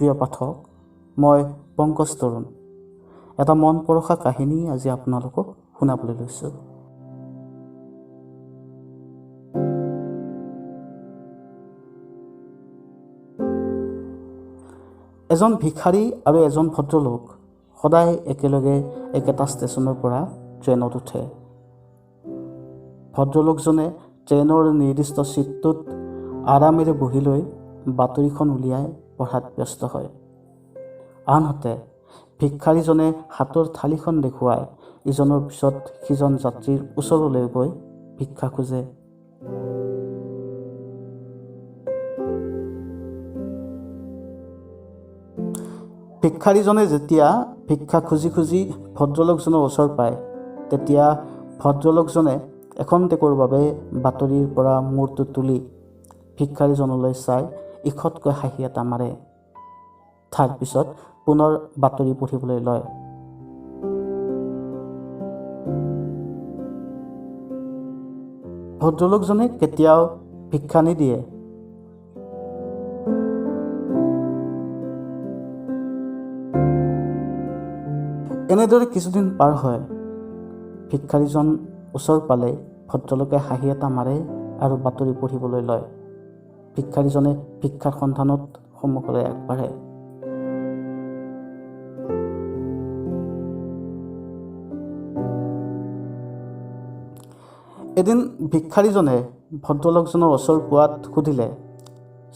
প্ৰিয় পাঠক, মই পংকজ তৰুণ। এটা মন পৰশা কাহিনী আজি আপোনালোকক শুনাবলৈ লৈছোঁ। এজন ভিখাৰী আৰু এজন ভদ্ৰলোক সদায় একেলগে একেটা ষ্টেচনৰ পৰা ট্ৰেইনত উঠে। ভদ্ৰলোকজনে ট্ৰেইনৰ নিৰ্দিষ্ট ছিটটোত আৰামেৰে বহি লৈ বাতৰিখন উলিয়াই পঢ়াত ব্যস্ত হয়। আনহাতে ভিক্ষাৰীজনে হাতৰ থালিখন দেখুৱাই ইজনৰ পিছত সিজন যাত্ৰীৰ ওচৰলৈ গৈ ভিক্ষা খোজে। ভিক্ষাৰীজনে যেতিয়া ভিক্ষা খুজি খুজি ভদ্ৰলোকজনৰ ওচৰ পায়, তেতিয়া ভদ্ৰলোকজনে এখন্তেকৰ বাবে বাতৰিৰ পৰা মূৰটো তুলি ভিক্ষাৰীজনলৈ চাই ইখতকৈ হাঁহি এটা মাৰে। তাৰ পিছত পুনৰ বাতৰি পঢ়িবলৈ লয়। ভদ্ৰলোকজনে কেতিয়াও ভিক্ষা নিদিয়ে। এনেদৰে কিছুদিন পাৰ হয়। ভিক্ষাৰীজন ওচৰ পালে ভদ্ৰলোকে হাঁহি এটা মাৰে আৰু বাতৰি পঢ়িবলৈ লয়। ভিক্ষাৰীজনে ভিক্ষাৰ সন্ধানত সন্মুখলৈ আগবাঢ়ে। এদিন ভিক্ষাৰীজনে ভদ্ৰলোকজনৰ ওচৰ পোৱাত সুধিলে,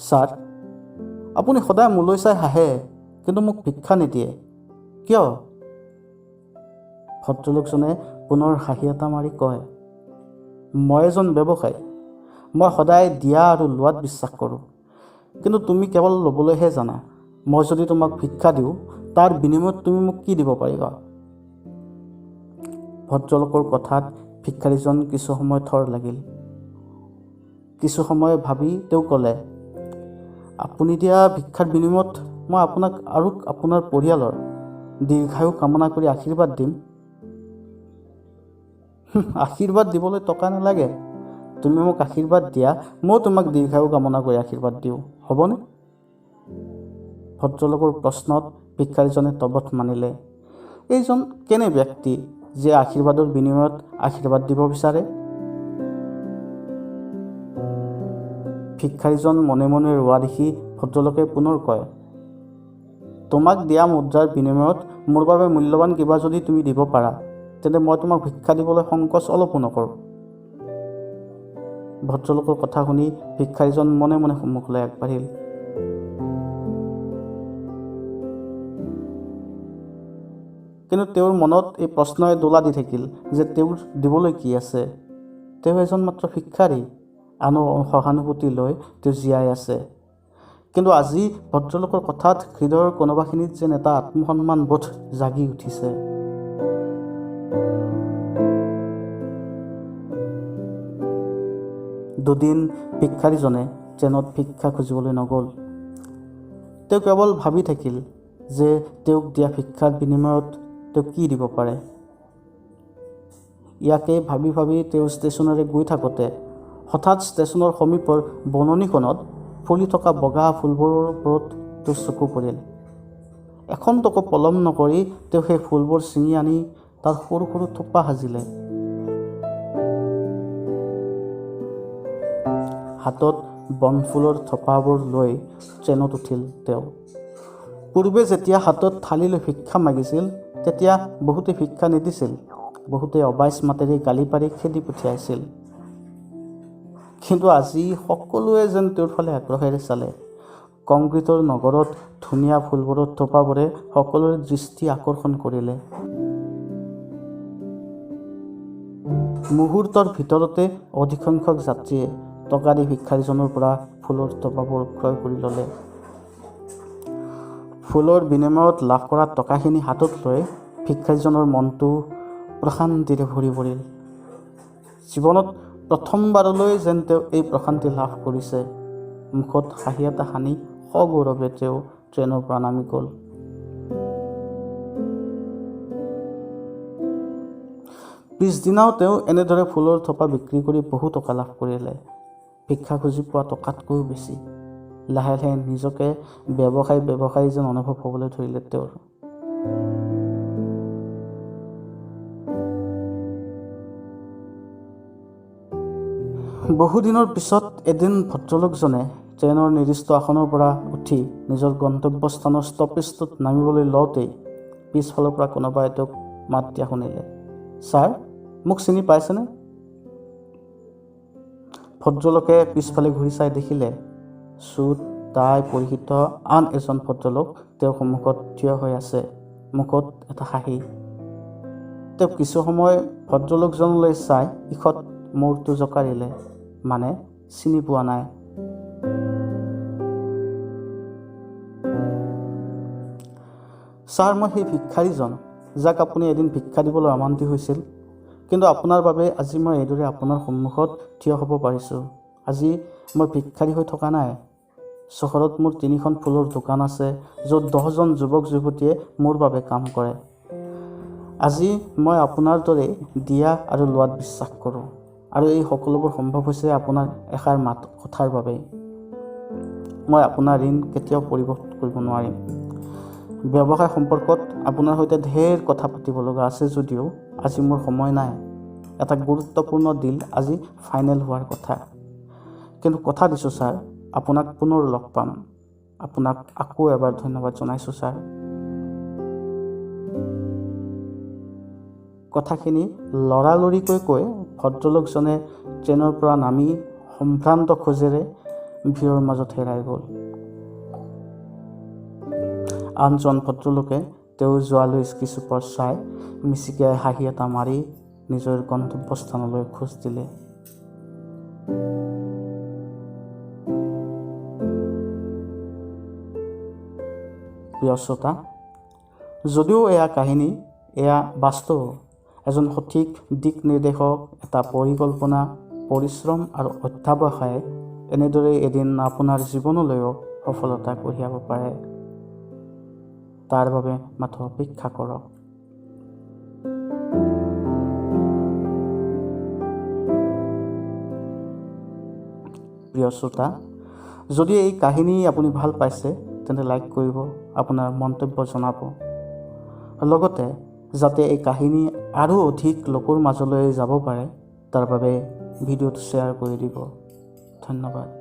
ছাৰ, আপুনি সদায় মোলৈ চাই হাঁহে, কিন্তু মোক ভিক্ষা নিদিয়ে, কিয়? ভদ্ৰলোকজনে পুনৰ হাঁহি এটা মাৰি কয়, মই এজন ব্যৱসায়ী। মই সদায় দিয়া আৰু লোৱাত বিশ্বাস কৰোঁ, কিন্তু তুমি কেৱল ল'বলৈহে জানা। মই যদি তোমাক ভিক্ষা দিওঁ, তাৰ বিনিময়ত তুমি মোক কি দিব পাৰিবা? ভদ্ৰলোকৰ কথাত ভিক্ষাৰীজন কিছু সময় থৰ লাগিল। কিছু সময় ভাবি তেওঁ ক'লে, আপুনি দিয়া ভিক্ষাৰ বিনিময়ত মই আপোনাক আৰু আপোনাৰ পৰিয়ালৰ দীৰ্ঘায়ু কামনা কৰি আশীৰ্বাদ দিম। আশীৰ্বাদ দিবলৈ টকা নালাগে। তুমি মোক আশীৰ্বাদ দিয়া, মই তোমাক দীৰ্ঘায়ু কামনা কৰি আশীৰ্বাদ দিওঁ, হ'বনে? ভদ্ৰলোকৰ প্ৰশ্নত ভিক্ষাৰীজনে তবত মানিলে। এইজন কেনে ব্যক্তি যে আশীৰ্বাদৰ বিনিময়ত আশীৰ্বাদ দিব বিচাৰে? ভিক্ষাৰীজন মনে মনে ৰোৱা দেখি ভদ্ৰলোকে পুনৰ কয়, তোমাক দিয়া মুদ্ৰাৰ বিনিময়ত মোৰ বাবে মূল্যৱান কিবা যদি তুমি দিব পাৰা, তেন্তে মই তোমাক ভিক্ষা দিবলৈ সংকোচ অলপো নকৰোঁ। ভদ্ৰলোকৰ কথা শুনি ভিক্ষাৰীজন মনে মনে সন্মুখলৈ আগবাঢ়িল। কিন্তু তেওঁৰ মনত এই প্ৰশ্নই দোলা দি থাকিল যে তেওঁৰ দিবলৈ কি আছে? তেওঁ এজন মাত্ৰ ভিক্ষাৰী। আনৰ সহানুভূতি লৈ তেওঁ জীয়াই আছে। কিন্তু আজি ভদ্ৰলোকৰ কথাত হৃদয়ৰ কোনোবাখিনিত যেন এটা আত্মসন্মান বোধ জাগি উঠিছে। দুদিন ভিক্ষাৰীজনে ট্ৰেইনত ভিক্ষা খুজিবলৈ নগ'ল। তেওঁ কেৱল ভাবি থাকিল যে তেওঁক দিয়া ভিক্ষাৰ বিনিময়ত তেওঁ কি দিব পাৰে। ইয়াকে ভাবি ভাবি তেওঁ ষ্টেচনেৰে গৈ থাকোঁতে হঠাৎ ষ্টেচনৰ সমীপৰ বননিখনত ফুলি থকা বগা ফুলবোৰৰ ওপৰত তেওঁৰ চকু পৰিল। এখন্তেকো পলম নকৰি তেওঁ সেই ফুলবোৰ ছিঙি আনি তাৰ সৰু সৰু থোপা সাজিলে। হাতত বনফুলৰ থোপাবোৰ লৈ ট্ৰেইনত উঠিল তেওঁ। পূৰ্বে যেতিয়া হাতত থালি লৈ ভিক্ষা মাগিছিল, তেতিয়া বহুতে ভিক্ষা নিদিছিল। বহুতে অবাইচ মাতেৰে গালি পাৰি খেদি পঠিয়াইছিল। কিন্তু আজি সকলোৱে যেন তেওঁৰ ফালে আগ্ৰহেৰে চালে। কংক্ৰিটৰ নগৰত ধুনীয়া ফুলবোৰৰ থোপাবোৰে সকলোৰে দৃষ্টি আকৰ্ষণ কৰিলে। মুহূৰ্তৰ ভিতৰতে অধিকসংখ্যক যাত্ৰীয়ে টকা দি ভিক্ষাৰীজনৰ পৰা ফুলৰ থোপাবোৰ ক্ৰয় কৰি ল'লে। ফুলৰ বিনিময়ত লাভ কৰা টকাখিনি হাতত লৈ ভিক্ষাৰীজনৰ মনটো প্ৰশান্তিৰে ভৰি পৰিল। জীৱনত প্ৰথমবাৰলৈ যেন তেওঁ এই প্ৰশান্তি লাভ কৰিছে। মুখত হাঁহি এটা সানি সগৌৰৱে তেওঁ ট্ৰেইনৰ পৰা নামি গ'ল। পিছদিনাও তেওঁ এনেদৰে ফুলৰ থোপা বিক্ৰী কৰি বহু টকা লাভ কৰিলে। ভিক্ষা খুজি পোৱা টকাতকৈও বেছি। লাহে লাহে নিজকে ব্যৱসায়ী যেন অনুভৱ হ'বলৈ ধৰিলে তেওঁৰ। বহুদিনৰ পিছত এদিন ভদ্ৰলোকজনে ট্ৰেইনৰ নিৰ্দিষ্ট আসনৰ পৰা উঠি নিজৰ গন্তব্যস্থানৰ ষ্টপেজটোত নামিবলৈ লওঁতেই পিছফালৰ পৰা কোনোবাই তেওঁক মাত দিয়া শুনিলে। ছাৰ, মোক চিনি পাইছেনে? ভদ্ৰলোকে পিছফালে ঘূৰি চাই দেখিলে চুট টাই পৰিহিত আন এজন ভদ্ৰলোক তেওঁৰ সন্মুখত থিয় হৈ আছে, মুখত এটা হাঁহি। তেওঁ কিছু সময় ভদ্ৰলোকজনলৈ চাই ইখত মূৰটো জোকাৰিলে, মানে চিনি পোৱা নাই। ছাৰ, মই সেই ভিক্ষাৰীজন যাক আপুনি এদিন ভিক্ষা দিবলৈ আমন্ত্ৰিত হৈছিল, কিন্তু আপোনাৰ বাবে আজি মই এইদৰে আপোনাৰ সন্মুখত থিয় হ'ব পাৰিছোঁ। আজি মই ভিক্ষাৰী হৈ থকা নাই। চহৰত মোৰ 3খন ফুলৰ দোকান আছে, য'ত 10জন যুৱক যুৱতীয়ে মোৰ বাবে কাম কৰে। আজি মই আপোনাৰ দৰে দিয়া আৰু লোৱাত বিশ্বাস কৰোঁ, আৰু এই সকলোবোৰ সম্ভৱ হৈছে আপোনাৰ এষাৰ কথাৰ বাবেই। মই আপোনাৰ ঋণ কেতিয়াও পৰিশোধ কৰিব নোৱাৰিম। ব্যৱসায় সম্পৰ্কত আপোনাৰ সৈতে ঢেৰ কথা পাতিব লগা আছে যদিও আজি মোৰ সময় নাই। এটা গুৰুত্বপূৰ্ণ ডিল আজি ফাইনেল হোৱাৰ কথা। কিন্তু কথা দিছোঁ ছাৰ, আপোনাক পুনৰ লগ পাম। আপোনাক আকৌ এবাৰ ধন্যবাদ জনাইছোঁ ছাৰ। কথাখিনি লৰালৰিকৈ কৈ ভদ্ৰলোকজনে ট্ৰেইনৰ পৰা নামি সম্ভ্ৰান্ত খোজেৰে ভিৰৰ মাজত হেৰাই গ'ল। আনজন ভদ্ৰলোকে তেওঁ যোৱালৈ কিছু চাই মিচিকিয়াই হাঁহি এটা মাৰি নিজৰ গন্তব্যস্থানলৈ খোজ দিলে। প্ৰিয় শ্ৰোতা, যদিও এয়া কাহিনী, এয়া বাস্তৱ। এজন সঠিক দিক নিৰ্দেশক, এটা পৰিকল্পনা, পৰিশ্ৰম আৰু অধ্যাৱসায়ে এনেদৰে এদিন আপোনাৰ জীৱনলৈও সফলতা কঢ়িয়াব পাৰে। তাৰ বাবে মাথো অপেক্ষা কৰক। প্ৰিয় শ্ৰোতা, যদি এই কাহিনী আপুনি ভাল পাইছে তেন্তে লাইক কৰিব, আপোনাৰ মন্তব্য জনাব। লগতে যাতে এই কাহিনী আৰু অধিক লোকৰ মাজলৈ যাব পাৰে তাৰ বাবে ভিডিঅ'টো শ্বেয়াৰ কৰি দিব। ধন্যবাদ।